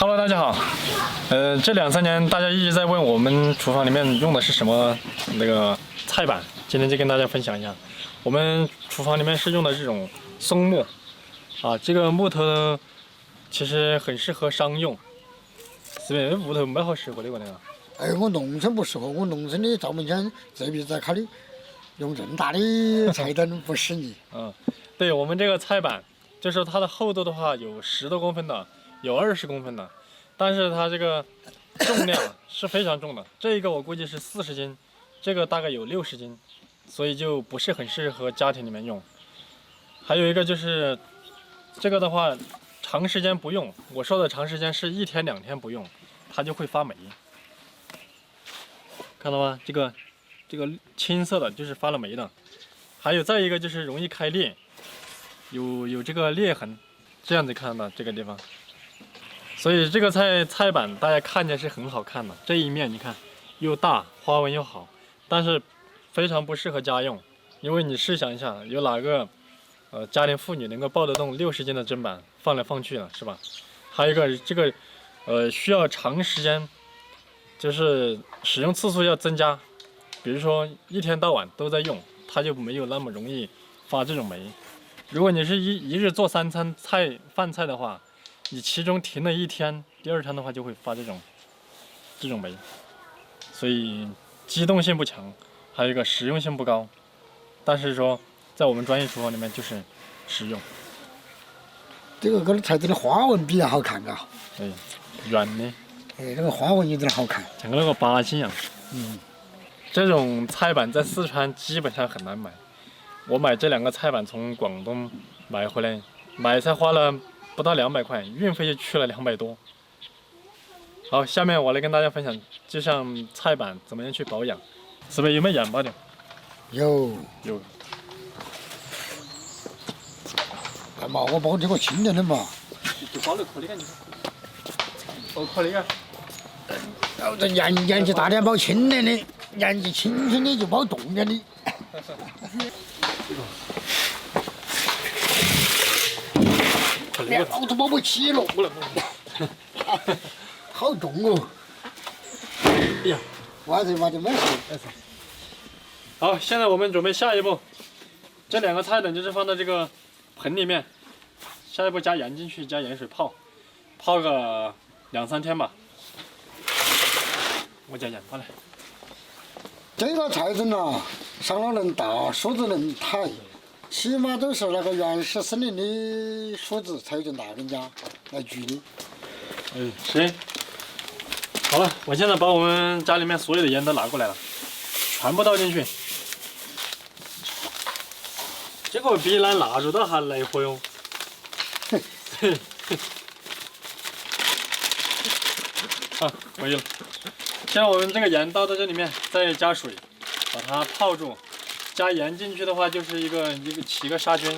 Hello， 大家好。这2、3年大家一直在问我们厨房里面用的是什么那个菜板，今天就跟大家分享一下。我们厨房里面是用的这种松木，啊，这个木头呢其实很适合商用。是不是木头没好适合的那个？哎，我农村不适合，我农村的灶门前这边在考虑用这么大的菜灯不适宜。对，我们这个菜板，就是它的厚度的话有10多公分的，有20公分的，但是它这个重量是非常重的。这个我估计是40斤，这个大概有60斤，所以就不是很适合家庭里面用。还有一个就是这个的话，长时间不用，我说的长时间是1天2天不用，它就会发霉。看到吗？这个青色的就是发了霉的。还有再一个就是容易开裂，有这个裂痕，这样子看到这个地方。所以这个菜板大家看见是很好看的，这一面你看又大，花纹又好，但是非常不适合家用，因为你试想一下，有哪个家庭妇女能够抱得动60斤的砧板放来放去了，是吧？还有一个这个需要长时间，就是使用次数要增加，比如说一天到晚都在用，它就没有那么容易发这种霉。如果你是一日做3餐饭菜的话，你其中停了1天，第2天的话就会发这种霉，所以机动性不强，还有一个实用性不高。但是说在我们专业厨房里面就是实用。这个跟菜灯的花纹比较好看，嘎。对，圆的。哎，这个花纹有点好看，像那个八星一样。这种菜板在四川基本上很难买。我买这2个菜板从广东买回来，买才花了不到200块，运费就去了200多。好，下面我来跟大家分享，就像菜板怎么样去保养，是不是有没有盐巴的？有。干嘛？我包这个轻点的嘛。就包那颗的感觉。包颗的啊。要这年纪大点包轻点的，年纪轻轻的就包重点的。我都包不起了，好重哦！哎呀，哇塞，没事。好，现在我们准备下一步，这2个菜呢就是放到这个盆里面，下一步加盐进去，加盐水泡个2、3天吧。我加盐巴来。这个菜灯啊，上了能大，数字能抬，起码都是那个原始森林的数字才有这么大，人家来锯的。行。好了，我现在把我们家里面所有的盐都拿过来了，全部倒进去。这个比拿蜡烛都还来火哟。好，可以了。现在我们这个盐倒到这里面，再加水，把它泡住。加盐进去的话，就是起个杀菌，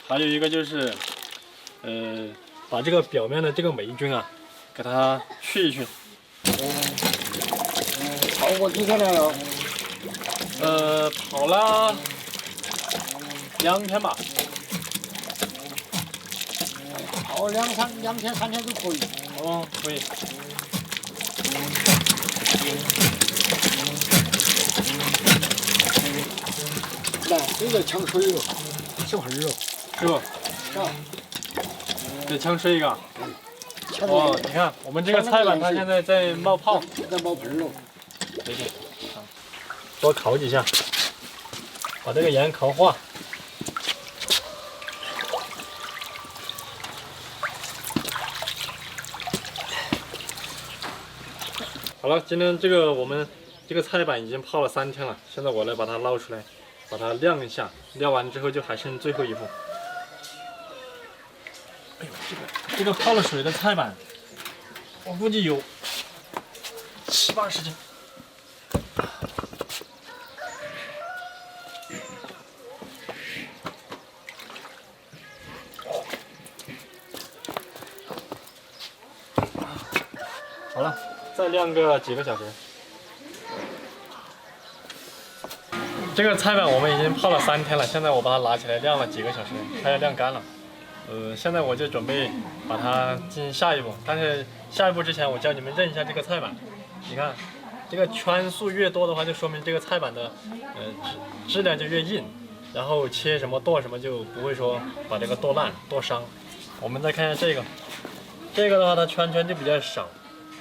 还有一个就是，把这个表面的这个霉菌啊，给它去一去。泡过几天了哟？泡了2天吧。泡2天3天就可以。哦，可以。来，这个呛水哟，小孩儿哟。是不？得呛水一个。哦，你看我们这个菜板它现在在冒泡，在冒喷了。对，多烤几下，把这个盐烤化。好了，今天我们这个菜板已经泡了3天了，现在我来把它捞出来，把它晾一下，晾完之后就还剩最后一步。哎呦，这个泡了水的菜板，我估计有70、80斤。好了，再晾个几个小时。这个菜板我们已经泡了3天了，现在我把它拿起来晾了几个小时，它要晾干了。现在我就准备把它进行下一步，但是下一步之前，我教你们认一下这个菜板。你看，这个圈数越多的话，就说明这个菜板的质量就越硬，然后切什么剁什么就不会说把这个剁烂剁伤。我们再看一下这个，这个的话它圈圈就比较少，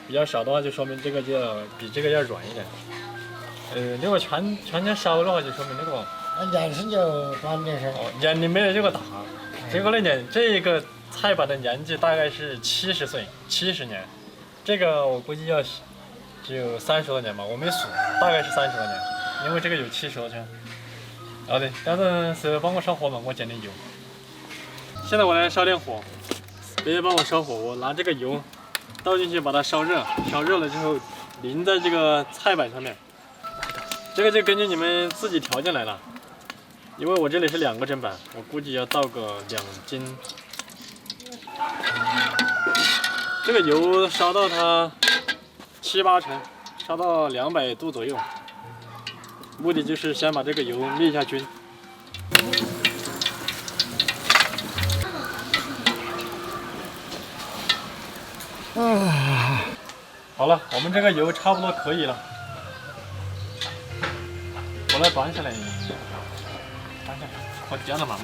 比较少的话就说明这个就要比这个要软一点。如果圈少的话，就说明那个年龄就短点噻。年龄没有这个大。这个这个菜板的年纪大概是70岁，70年。这个我估计要只有30多年吧，我没数，大概是30多年，因为这个有70多圈。哦对，刚才是帮我烧火嘛，我捡点油。现在我来烧点火，别帮我烧火，我拿这个油倒进去把它烧热，烧热了之后淋在这个菜板上面。这个就根据你们自己调进来了。因为我这里是2个砧板，我估计要倒个2斤。这个油烧到它7、8成，烧到200度左右。目的就是先把这个油灭下菌。好了，我们这个油差不多可以了。我来端下来。快点了嘛，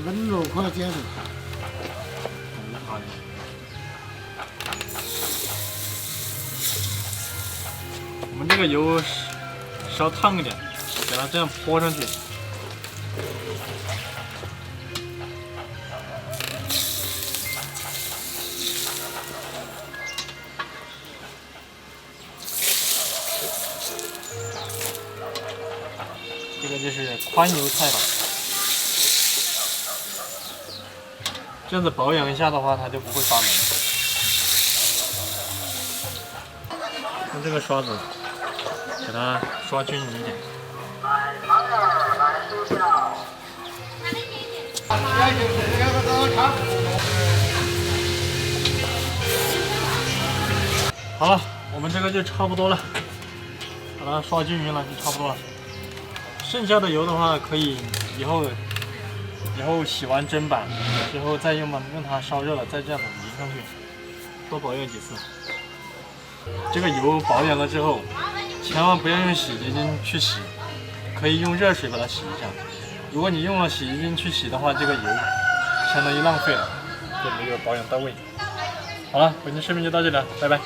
温柔快点了。我们这个油稍烫一点，给它这样泼上去。这个就是宽油菜板，这样子保养一下的话，它就不会发霉。用这个刷子给它刷均匀一点。好了，我们这个就差不多了，把它刷均匀了就差不多了。剩下的油的话，可以以后洗完砧板之后再用它烧热了，再这样子淋上去，多保养几次。这个油保养了之后，千万不要用洗洁精去洗，可以用热水把它洗一下。如果你用了洗洁精去洗的话，这个油相当于浪费了，就没有保养到位。好了，本期视频就到这里了，拜拜。